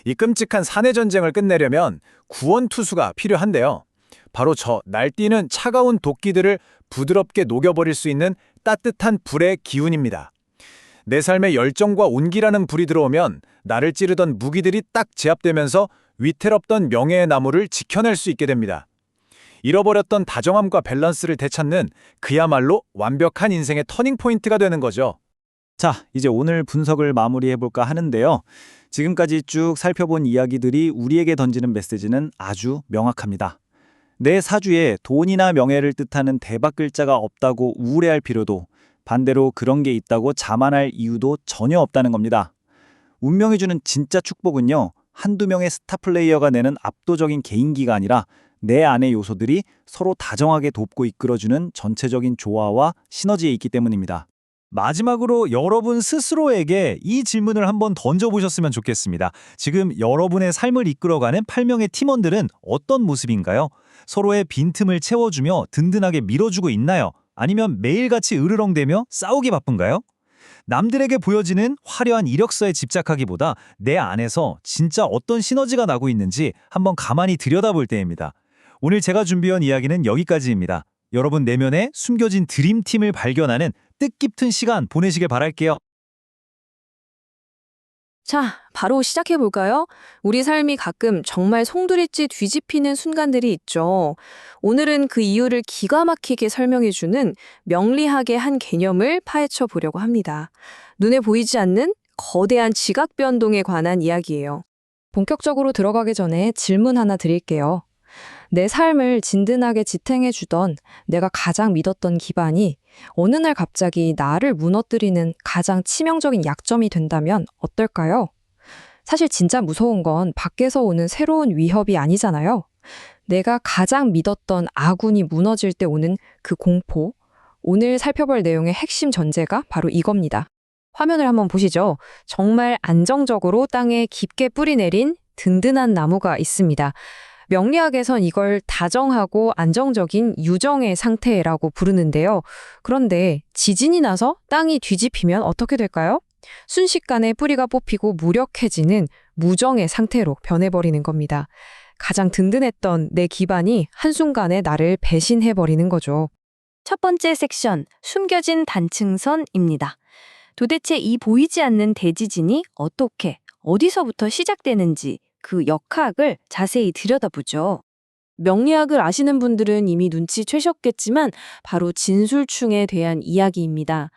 이 끔찍한 사내전쟁을 끝내려면 구원투수가 필요한데요. 바로 저 날뛰는 차가운 도끼들을 부드럽게 녹여버릴 수 있는 따뜻한 불의 기운입니다. 내 삶에 열정과 온기라는 불이 들어오면 나를 찌르던 무기들이 딱 제압되면서 위태롭던 명예의 나무를 지켜낼 수 있게 됩니다. 잃어버렸던 다정함과 밸런스를 되찾는 그야말로 완벽한 인생의 터닝포인트가 되는 거죠.
자, 이제 오늘 분석을 마무리해볼까 하는데요. 지금까지 쭉 살펴본 이야기들이 우리에게 던지는 메시지는 아주 명확합니다. 내 사주에 돈이나 명예를 뜻하는 대박 글자가 없다고 우울해할 필요도, 반대로 그런 게 있다고 자만할 이유도 전혀 없다는 겁니다. 운명이 주는 진짜 축복은요, 한두 명의 스타 플레이어가 내는 압도적인 개인기가 아니라 내 안의 요소들이 서로 다정하게 돕고 이끌어주는 전체적인 조화와 시너지에 있기 때문입니다. 마지막으로 여러분 스스로에게 이 질문을 한번 던져보셨으면 좋겠습니다. 지금 여러분의 삶을 이끌어가는 8명의 팀원들은 어떤 모습인가요? 서로의 빈틈을 채워주며 든든하게 밀어주고 있나요? 아니면 매일같이 으르렁대며 싸우기 바쁜가요? 남들에게 보여지는 화려한 이력서에 집착하기보다 내 안에서 진짜 어떤 시너지가 나고 있는지 한번 가만히 들여다볼 때입니다. 오늘 제가 준비한 이야기는 여기까지입니다. 여러분 내면에 숨겨진 드림팀을 발견하는 뜻깊은 시간 보내시길 바랄게요.
자, 바로 시작해볼까요? 우리 삶이 가끔 정말 송두리째 뒤집히는 순간들이 있죠. 오늘은 그 이유를 기가 막히게 설명해주는 명리학의 한 개념을 파헤쳐 보려고 합니다. 눈에 보이지 않는 거대한 지각 변동에 관한 이야기예요. 본격적으로 들어가기 전에 질문 하나 드릴게요. 내 삶을 진든하게 지탱해주던 내가 가장 믿었던 기반이 어느 날 갑자기 나를 무너뜨리는 가장 치명적인 약점이 된다면 어떨까요? 사실 진짜 무서운 건 밖에서 오는 새로운 위협이 아니잖아요. 내가 가장 믿었던 아군이 무너질 때 오는 그 공포. 오늘 살펴볼 내용의 핵심 전제가 바로 이겁니다. 화면을 한번 보시죠. 정말 안정적으로 땅에 깊게 뿌리 내린 든든한 나무가 있습니다. 명리학에선 이걸 다정하고 안정적인 유정의 상태라고 부르는데요. 그런데 지진이 나서 땅이 뒤집히면 어떻게 될까요? 순식간에 뿌리가 뽑히고 무력해지는 무정의 상태로 변해버리는 겁니다. 가장 든든했던 내 기반이 한순간에 나를 배신해버리는 거죠. 첫 번째 섹션, 숨겨진 단층선입니다. 도대체 이 보이지 않는 대지진이 어떻게, 어디서부터 시작되는지 그 역학을 자세히 들여다보죠. 명리학을 아시는 분들은 이미 눈치채셨겠지만 바로 진술충에 대한 이야기입니다.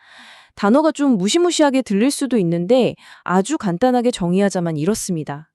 단어가 좀 무시무시하게 들릴 수도 있는데 아주 간단하게 정의하자면 이렇습니다.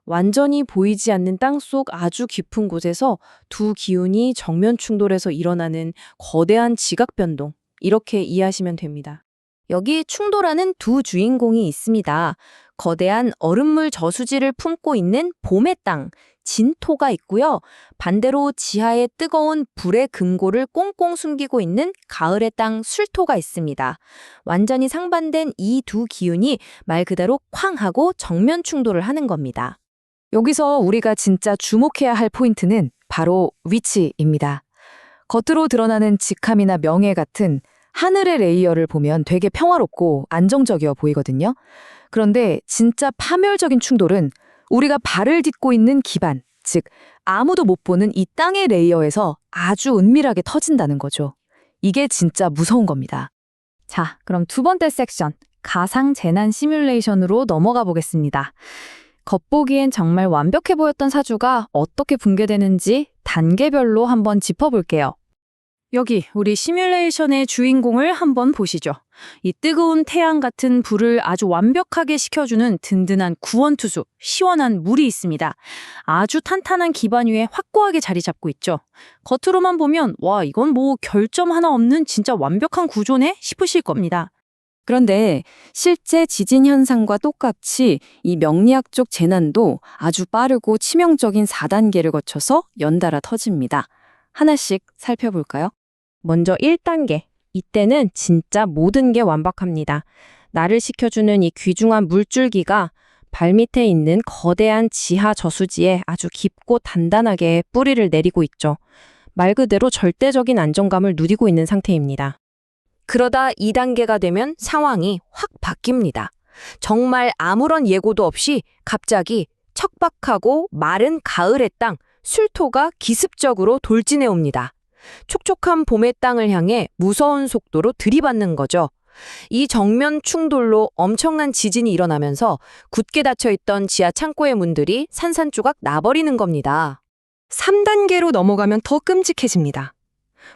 완전히 보이지 않는 땅속 아주 깊은 곳에서 두 기운이 정면 충돌해서 일어나는 거대한 지각 변동, 이렇게 이해하시면 됩니다. 여기 충돌하는 두 주인공이 있습니다. 거대한 얼음물 저수지를 품고 있는 봄의 땅, 진토가 있고요. 반대로 지하에 뜨거운 불의 금고를 꽁꽁 숨기고 있는 가을의 땅 술토가 있습니다. 완전히 상반된 이 두 기운이 말 그대로 쾅 하고 정면 충돌을 하는 겁니다. 여기서 우리가 진짜 주목해야 할 포인트는 바로 위치입니다. 겉으로 드러나는 직함이나 명예 같은 하늘의 레이어를 보면 되게 평화롭고 안정적이어 보이거든요. 그런데 진짜 파멸적인 충돌은 우리가 발을 딛고 있는 기반, 즉 아무도 못 보는 이 땅의 레이어에서 아주 은밀하게 터진다는 거죠. 이게 진짜 무서운 겁니다. 자, 그럼 두 번째 섹션, 가상 재난 시뮬레이션으로 넘어가 보겠습니다. 겉보기엔 정말 완벽해 보였던 사주가 어떻게 붕괴되는지 단계별로 한번 짚어볼게요. 여기 우리 시뮬레이션의 주인공을 한번 보시죠. 이 뜨거운 태양 같은 불을 아주 완벽하게 식혀주는 든든한 구원투수, 시원한 물이 있습니다. 아주 탄탄한 기반 위에 확고하게 자리 잡고 있죠. 겉으로만 보면 와, 이건 뭐 결점 하나 없는 진짜 완벽한 구조네 싶으실 겁니다. 그런데 실제 지진 현상과 똑같이 이 명리학적 재난도 아주 빠르고 치명적인 4단계를 거쳐서 연달아 터집니다. 하나씩 살펴볼까요? 먼저 1단계. 이때는 진짜 모든 게 완벽합니다. 나를 식혀주는 이 귀중한 물줄기가 발밑에 있는 거대한 지하 저수지에 아주 깊고 단단하게 뿌리를 내리고 있죠. 말 그대로 절대적인 안정감을 누리고 있는 상태입니다. 그러다 2단계가 되면 상황이 확 바뀝니다. 정말 아무런 예고도 없이 갑자기 척박하고 마른 가을의 땅, 술토가 기습적으로 돌진해 옵니다. 촉촉한 봄의 땅을 향해 무서운 속도로 들이받는 거죠. 이 정면 충돌로 엄청난 지진이 일어나면서 굳게 닫혀있던 지하 창고의 문들이 산산조각 나버리는 겁니다. 3단계로 넘어가면 더 끔찍해집니다.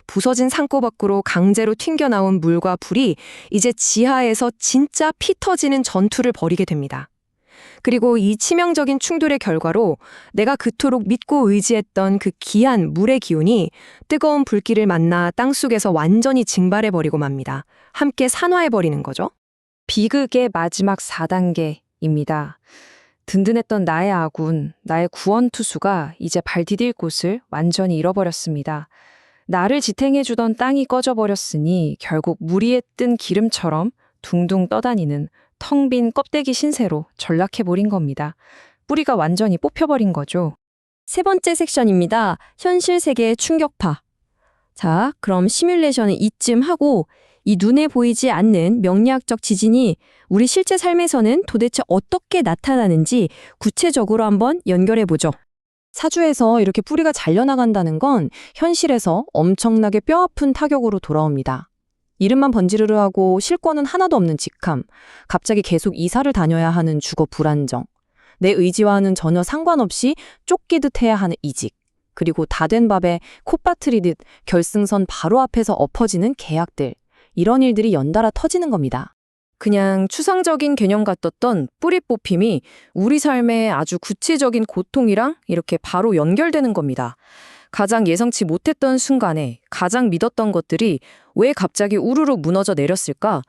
부서진 창고 밖으로 강제로 튕겨나온 물과 불이 이제 지하에서 진짜 피 터지는 전투를 벌이게 됩니다. 그리고 이 치명적인 충돌의 결과로 내가 그토록 믿고 의지했던 그 귀한 물의 기운이 뜨거운 불길을 만나 땅속에서 완전히 증발해버리고 맙니다. 함께 산화해버리는 거죠. 비극의 마지막 4단계입니다. 든든했던 나의 아군, 나의 구원투수가 이제 발 디딜 곳을 완전히 잃어버렸습니다. 나를 지탱해주던 땅이 꺼져버렸으니 결국 물 위에 뜬 기름처럼 둥둥 떠다니는 텅 빈 껍데기 신세로 전락해버린 겁니다. 뿌리가 완전히 뽑혀버린 거죠. 세 번째 섹션입니다. 현실 세계의 충격파. 자, 그럼 시뮬레이션은 이쯤 하고 이 눈에 보이지 않는 명리학적 지진이 우리 실제 삶에서는 도대체 어떻게 나타나는지 구체적으로 한번 연결해보죠. 사주에서 이렇게 뿌리가 잘려나간다는 건 현실에서 엄청나게 뼈아픈 타격으로 돌아옵니다. 이름만 번지르르하고 실권은 하나도 없는 직함, 갑자기 계속 이사를 다녀야 하는 주거 불안정, 내 의지와는 전혀 상관없이 쫓기듯 해야 하는 이직, 그리고 다 된 밥에 콧바트리듯 결승선 바로 앞에서 엎어지는 계약들, 이런 일들이 연달아 터지는 겁니다. 그냥 추상적인 개념 같았던 뿌리 뽑힘이 우리 삶의 아주 구체적인 고통이랑 이렇게 바로 연결되는 겁니다. 가장 예상치 못했던 순간에 가장 믿었던 것들이 왜 갑자기 우르르 무너져 내렸을까?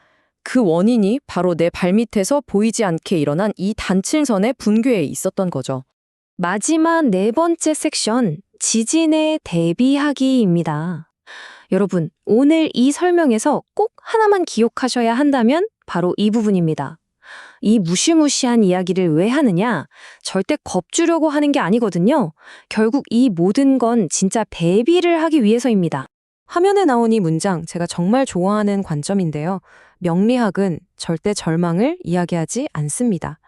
그 원인이 바로 내 발밑에서 보이지 않게 일어난 이 단층선의 붕괴에 있었던 거죠. 마지막 네 번째 섹션, 지진에 대비하기입니다. 여러분, 오늘 이 설명에서 꼭 하나만 기억하셔야 한다면 바로 이 부분입니다. 이 무시무시한 이야기를 왜 하느냐? 절대 겁주려고 하는 게 아니거든요. 결국 이 모든 건 진짜 대비를 하기 위해서입니다. 화면에 나온 이 문장, 제가 정말 좋아하는 관점인데요. 명리학은 절대 절망을 이야기하지 않습니다.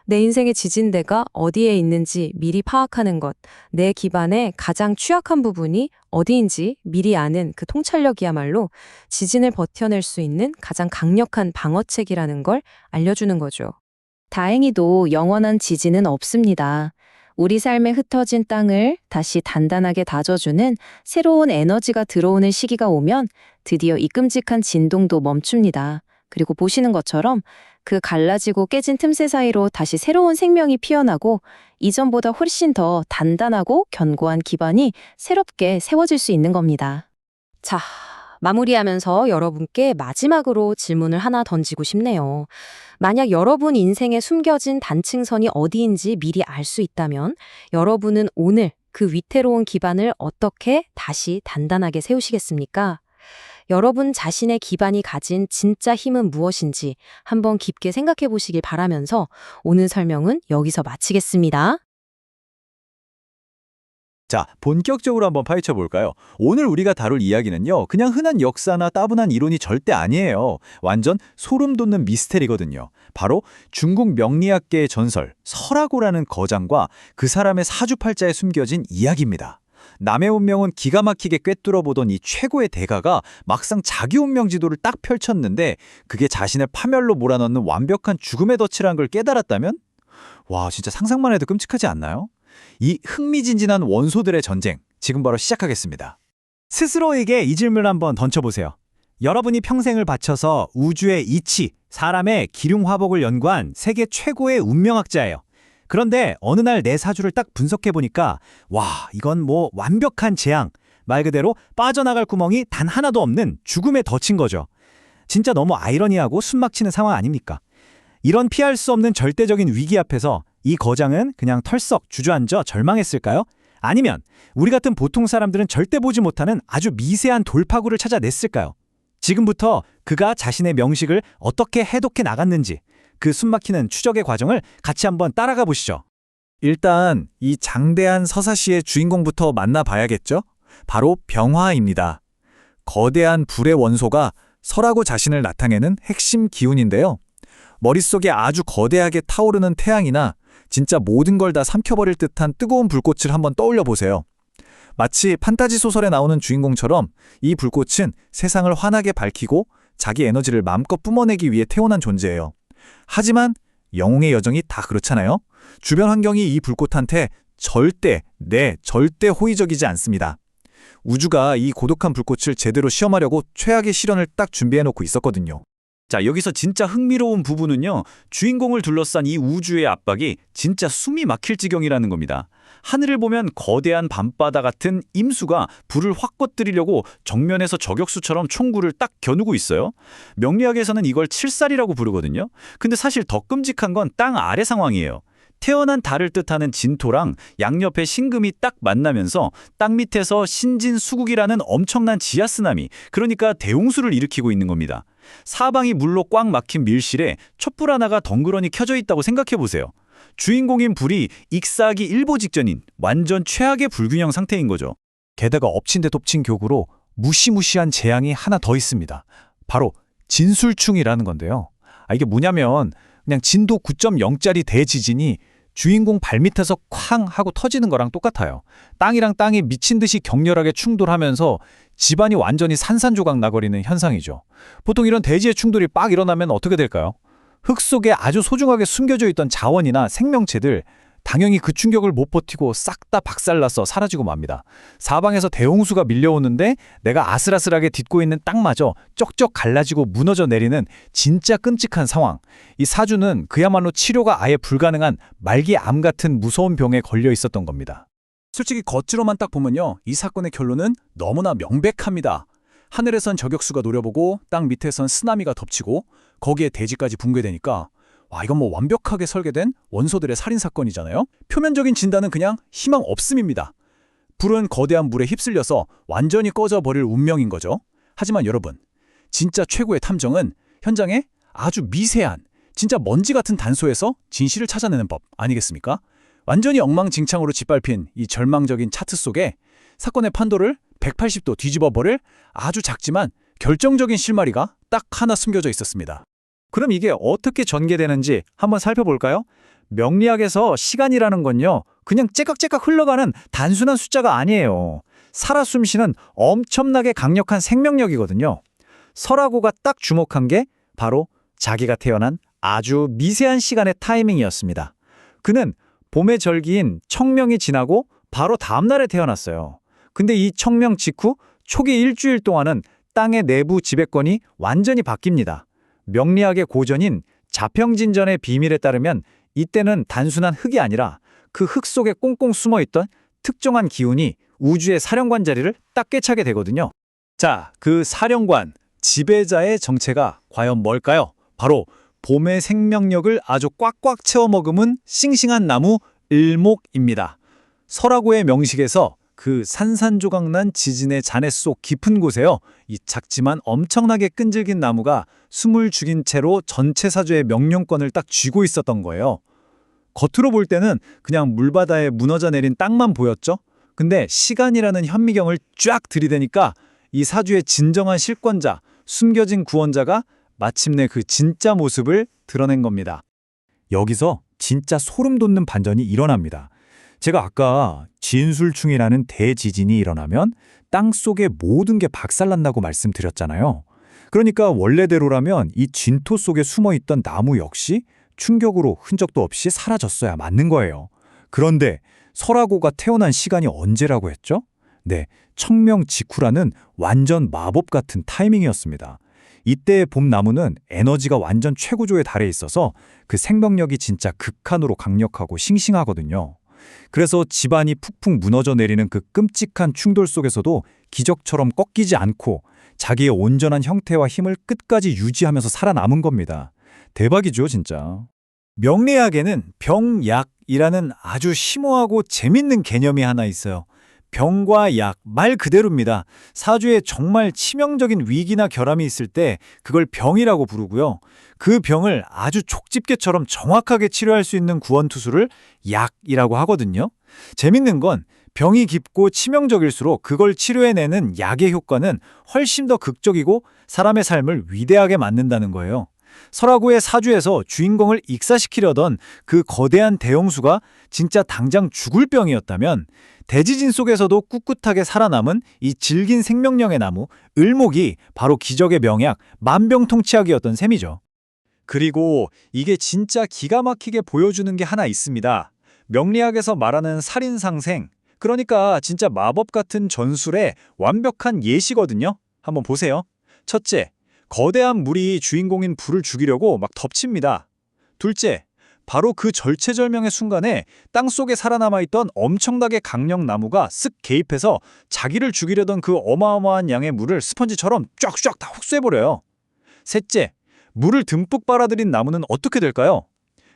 내 인생의 지진대가 어디에 있는지 미리 파악하는 것, 내 기반의 가장 취약한 부분이 어디인지 미리 아는 그 통찰력이야말로 지진을 버텨낼 수 있는 가장 강력한 방어책이라는 걸 알려주는 거죠. 다행히도 영원한 지진은 없습니다. 우리 삶에 흩어진 땅을 다시 단단하게 다져주는 새로운 에너지가 들어오는 시기가 오면 드디어 이 끔찍한 진동도 멈춥니다. 그리고 보시는 것처럼 그 갈라지고 깨진 틈새 사이로 다시 새로운 생명이 피어나고 이전보다 훨씬 더 단단하고 견고한 기반이 새롭게 세워질 수 있는 겁니다. 자, 마무리하면서 여러분께 마지막으로 질문을 하나 던지고 싶네요. 만약 여러분 인생에 숨겨진 단층선이 어디인지 미리 알 수 있다면 여러분은 오늘 그 위태로운 기반을 어떻게 다시 단단하게 세우시겠습니까? 여러분 자신의 기반이 가진 진짜 힘은 무엇인지 한번 깊게 생각해 보시길 바라면서 오늘 설명은 여기서 마치겠습니다.
자, 본격적으로 한번 파헤쳐 볼까요? 오늘 우리가 다룰 이야기는요, 그냥 흔한 역사나 따분한 이론이 절대 아니에요. 완전 소름 돋는 미스테리거든요. 바로 중국 명리학계의 전설, 설화고라는 거장과 그 사람의 사주팔자에 숨겨진 이야기입니다. 남의 운명은 기가 막히게 꿰뚫어 보던 이 최고의 대가가 막상 자기 운명 지도를 딱 펼쳤는데 그게 자신을 파멸로 몰아넣는 완벽한 죽음의 덫이라는 걸 깨달았다면? 와, 진짜 상상만 해도 끔찍하지 않나요? 이 흥미진진한 원소들의 전쟁, 지금 바로 시작하겠습니다. 스스로에게 이 질문을 한번 던져보세요. 여러분이 평생을 바쳐서 우주의 이치, 사람의 기륭화복을 연구한 세계 최고의 운명학자예요. 그런데 어느 날 내 사주를 딱 분석해보니까 와, 이건 뭐 완벽한 재앙, 말 그대로 빠져나갈 구멍이 단 하나도 없는 죽음의 덫인 거죠. 진짜 너무 아이러니하고 숨막히는 상황 아닙니까? 이런 피할 수 없는 절대적인 위기 앞에서 이 거장은 그냥 털썩 주저앉아 절망했을까요? 아니면 우리 같은 보통 사람들은 절대 보지 못하는 아주 미세한 돌파구를 찾아냈을까요? 지금부터 그가 자신의 명식을 어떻게 해독해 나갔는지 그 숨막히는 추적의 과정을 같이 한번 따라가 보시죠. 일단 이 장대한 서사시의 주인공부터 만나봐야겠죠? 바로 병화입니다. 거대한 불의 원소가 설하고 자신을 나타내는 핵심 기운인데요. 머릿속에 아주 거대하게 타오르는 태양이나 진짜 모든 걸 다 삼켜버릴 듯한 뜨거운 불꽃을 한번 떠올려 보세요. 마치 판타지 소설에 나오는 주인공처럼 이 불꽃은 세상을 환하게 밝히고 자기 에너지를 마음껏 뿜어내기 위해 태어난 존재예요. 하지만 영웅의 여정이 다 그렇잖아요. 주변 환경이 이 불꽃한테 절대 호의적이지 않습니다. 우주가 이 고독한 불꽃을 제대로 시험하려고 최악의 시련을 딱 준비해놓고 있었거든요. 자, 여기서 진짜 흥미로운 부분은요, 주인공을 둘러싼 이 우주의 압박이 진짜 숨이 막힐 지경이라는 겁니다. 하늘을 보면 거대한 밤바다 같은 임수가 불을 확 꺼뜨리려고 정면에서 저격수처럼 총구를 딱 겨누고 있어요. 명리학에서는 이걸 칠살이라고 부르거든요. 근데 사실 더 끔찍한 건 땅 아래 상황이에요. 태어난 달을 뜻하는 진토랑 양옆에 신금이 딱 만나면서 땅 밑에서 신진수국이라는 엄청난 지하쓰나미, 그러니까 대홍수를 일으키고 있는 겁니다. 사방이 물로 꽉 막힌 밀실에 촛불 하나가 덩그러니 켜져 있다고 생각해 보세요. 주인공인 불이 익사하기 일보 직전인 완전 최악의 불균형 상태인 거죠. 게다가 엎친 데 덮친 격으로 무시무시한 재앙이 하나 더 있습니다. 바로 진술충이라는 건데요. 이게 뭐냐면 그냥 진도 9.0짜리 대지진이 주인공 발밑에서 쾅 하고 터지는 거랑 똑같아요. 땅이랑 땅이 미친 듯이 격렬하게 충돌하면서 집안이 완전히 산산조각 나거리는 현상이죠. 보통 이런 대지의 충돌이 빡 일어나면 어떻게 될까요? 흙 속에 아주 소중하게 숨겨져 있던 자원이나 생명체들, 당연히 그 충격을 못 버티고 싹 다 박살나서 사라지고 맙니다. 사방에서 대홍수가 밀려오는데 내가 아슬아슬하게 딛고 있는 땅마저 쩍쩍 갈라지고 무너져 내리는 진짜 끔찍한 상황. 이 사주는 그야말로 치료가 아예 불가능한 말기 암 같은 무서운 병에 걸려 있었던 겁니다. 솔직히 겉으로만 딱 보면요, 이 사건의 결론은 너무나 명백합니다. 하늘에선 저격수가 노려보고 땅 밑에선 쓰나미가 덮치고 거기에 대지까지 붕괴되니까 와, 이건 뭐 완벽하게 설계된 원소들의 살인사건이잖아요? 표면적인 진단은 그냥 희망 없음입니다. 불은 거대한 물에 휩쓸려서 완전히 꺼져버릴 운명인 거죠. 하지만 여러분, 진짜 최고의 탐정은 현장에 아주 미세한, 진짜 먼지 같은 단소에서 진실을 찾아내는 법 아니겠습니까? 완전히 엉망진창으로 짓밟힌 이 절망적인 차트 속에 사건의 판도를 180도 뒤집어버릴 아주 작지만 결정적인 실마리가 딱 하나 숨겨져 있었습니다. 그럼 이게 어떻게 전개되는지 한번 살펴볼까요? 명리학에서 시간이라는 건요, 그냥 째깍째깍 흘러가는 단순한 숫자가 아니에요. 살아 숨쉬는 엄청나게 강력한 생명력이거든요. 설하고가 딱 주목한 게 바로 자기가 태어난 아주 미세한 시간의 타이밍이었습니다. 그는 봄의 절기인 청명이 지나고 바로 다음 날에 태어났어요. 근데 이 청명 직후 초기 일주일 동안은 땅의 내부 지배권이 완전히 바뀝니다. 명리학의 고전인 자평진전의 비밀에 따르면 이때는 단순한 흙이 아니라 그 흙 속에 꽁꽁 숨어있던 특정한 기운이 우주의 사령관 자리를 딱 꿰차게 되거든요. 자, 그 사령관, 지배자의 정체가 과연 뭘까요? 바로 봄의 생명력을 아주 꽉꽉 채워 머금은 싱싱한 나무 을목입니다. 설화고의 명식에서 그 산산조각난 지진의 잔해 속 깊은 곳에요. 이 작지만 엄청나게 끈질긴 나무가 숨을 죽인 채로 전체 사주의 명령권을 딱 쥐고 있었던 거예요. 겉으로 볼 때는 그냥 물바다에 무너져 내린 땅만 보였죠? 근데 시간이라는 현미경을 쫙 들이대니까 이 사주의 진정한 실권자, 숨겨진 구원자가 마침내 그 진짜 모습을 드러낸 겁니다.
여기서 진짜 소름 돋는 반전이 일어납니다. 제가 아까 진술충이라는 대지진이 일어나면 땅 속의 모든 게 박살난다고 말씀드렸잖아요. 그러니까 원래대로라면 이 진토 속에 숨어있던 나무 역시 충격으로 흔적도 없이 사라졌어야 맞는 거예요. 그런데 설화고가 태어난 시간이 언제라고 했죠? 네, 청명 직후라는 완전 마법 같은 타이밍이었습니다. 이때의 봄나무는 에너지가 완전 최고조에 달해 있어서 그 생명력이 진짜 극한으로 강력하고 싱싱하거든요. 그래서 집안이 푹푹 무너져 내리는 그 끔찍한 충돌 속에서도 기적처럼 꺾이지 않고 자기의 온전한 형태와 힘을 끝까지 유지하면서 살아남은 겁니다. 대박이죠, 진짜.
명리학에는 병약이라는 아주 심오하고 재밌는 개념이 하나 있어요. 병과 약, 말 그대로입니다. 사주에 정말 치명적인 위기나 결함이 있을 때 그걸 병이라고 부르고요. 그 병을 아주 촉집게처럼 정확하게 치료할 수 있는 구원투수를 약이라고 하거든요. 재밌는 건 병이 깊고 치명적일수록 그걸 치료해내는 약의 효과는 훨씬 더 극적이고 사람의 삶을 위대하게 만든다는 거예요. 설화고의 사주에서 주인공을 익사시키려던 그 거대한 대형수가 진짜 당장 죽을 병이었다면 대지진 속에서도 꿋꿋하게 살아남은 이 질긴 생명력의 나무, 을목이 바로 기적의 명약, 만병통치약이었던 셈이죠. 그리고 이게 진짜 기가 막히게 보여주는 게 하나 있습니다. 명리학에서 말하는 살인상생, 그러니까 진짜 마법 같은 전술의 완벽한 예시거든요. 한번 보세요. 첫째, 거대한 물이 주인공인 불을 죽이려고 막 덮칩니다. 둘째, 바로 그 절체절명의 순간에 땅속에 살아남아있던 엄청나게 강력 나무가 쓱 개입해서 자기를 죽이려던 그 어마어마한 양의 물을 스펀지처럼 쫙쫙 다 흡수해버려요. 셋째, 물을 듬뿍 빨아들인 나무는 어떻게 될까요?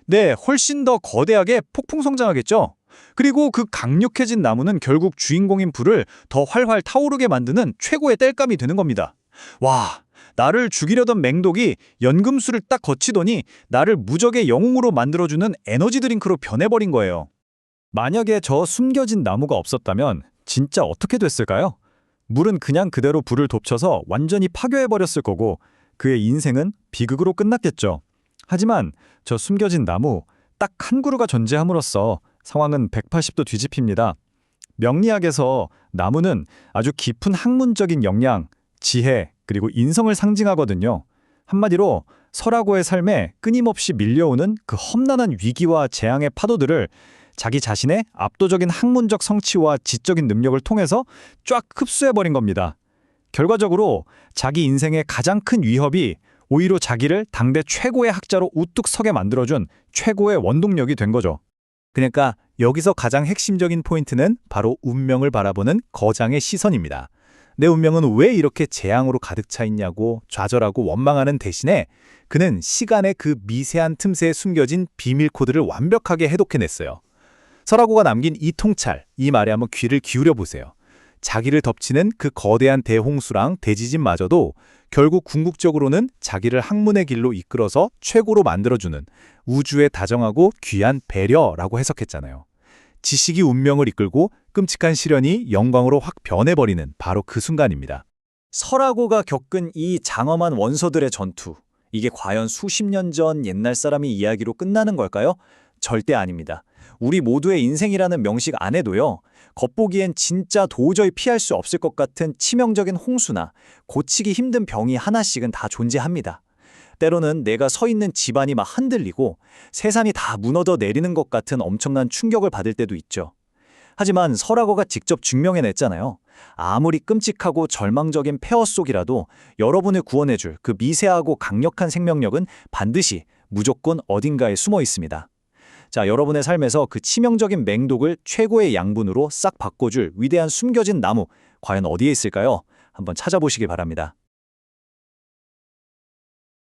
네, 훨씬 더 거대하게 폭풍 성장하겠죠. 그리고 그 강력해진 나무는 결국 주인공인 불을 더 활활 타오르게 만드는 최고의 땔감이 되는 겁니다. 와, 나를 죽이려던 맹독이 연금술을 딱 거치더니 나를 무적의 영웅으로 만들어주는 에너지 드링크로 변해버린 거예요. 만약에 저 숨겨진 나무가 없었다면 진짜 어떻게 됐을까요? 물은 그냥 그대로 불을 덮쳐서 완전히 파괴해버렸을 거고 그의 인생은 비극으로 끝났겠죠. 하지만 저 숨겨진 나무 딱 한 그루가 존재함으로써 상황은 180도 뒤집힙니다. 명리학에서 나무는 아주 깊은 학문적인 역량, 지혜, 그리고 인성을 상징하거든요. 한마디로 설화고의 삶에 끊임없이 밀려오는 그 험난한 위기와 재앙의 파도들을 자기 자신의 압도적인 학문적 성취와 지적인 능력을 통해서 쫙 흡수해버린 겁니다. 결과적으로 자기 인생의 가장 큰 위협이 오히려 자기를 당대 최고의 학자로 우뚝 서게 만들어준 최고의 원동력이 된 거죠. 그러니까 여기서 가장 핵심적인 포인트는 바로 운명을 바라보는 거장의 시선입니다. 내 운명은 왜 이렇게 재앙으로 가득 차 있냐고 좌절하고 원망하는 대신에 그는 시간의 그 미세한 틈새에 숨겨진 비밀 코드를 완벽하게 해독해냈어요. 설화고가 남긴 이 통찰, 이 말에 한번 귀를 기울여 보세요. 자기를 덮치는 그 거대한 대홍수랑 대지진마저도 결국 궁극적으로는 자기를 학문의 길로 이끌어서 최고로 만들어주는 우주의 다정하고 귀한 배려라고 해석했잖아요. 지식이 운명을 이끌고 끔찍한 시련이 영광으로 확 변해버리는 바로 그 순간입니다. 설화고가 겪은 이 장엄한 원소들의 전투, 이게 과연 수십 년 전 옛날 사람의 이야기로 끝나는 걸까요? 절대 아닙니다. 우리 모두의 인생이라는 명식 안에도요, 겉보기엔 진짜 도저히 피할 수 없을 것 같은 치명적인 홍수나 고치기 힘든 병이 하나씩은 다 존재합니다. 때로는 내가 서 있는 집안이 막 흔들리고 세상이 다 무너져 내리는 것 같은 엄청난 충격을 받을 때도 있죠. 하지만 설화고가 직접 증명해냈잖아요. 아무리 끔찍하고 절망적인 폐허 속이라도 여러분을 구원해줄 그 미세하고 강력한 생명력은 반드시 무조건 어딘가에 숨어 있습니다. 자, 여러분의 삶에서 그 치명적인 맹독을 최고의 양분으로 싹 바꿔줄 위대한 숨겨진 나무, 과연 어디에 있을까요?
한번 찾아보시기 바랍니다.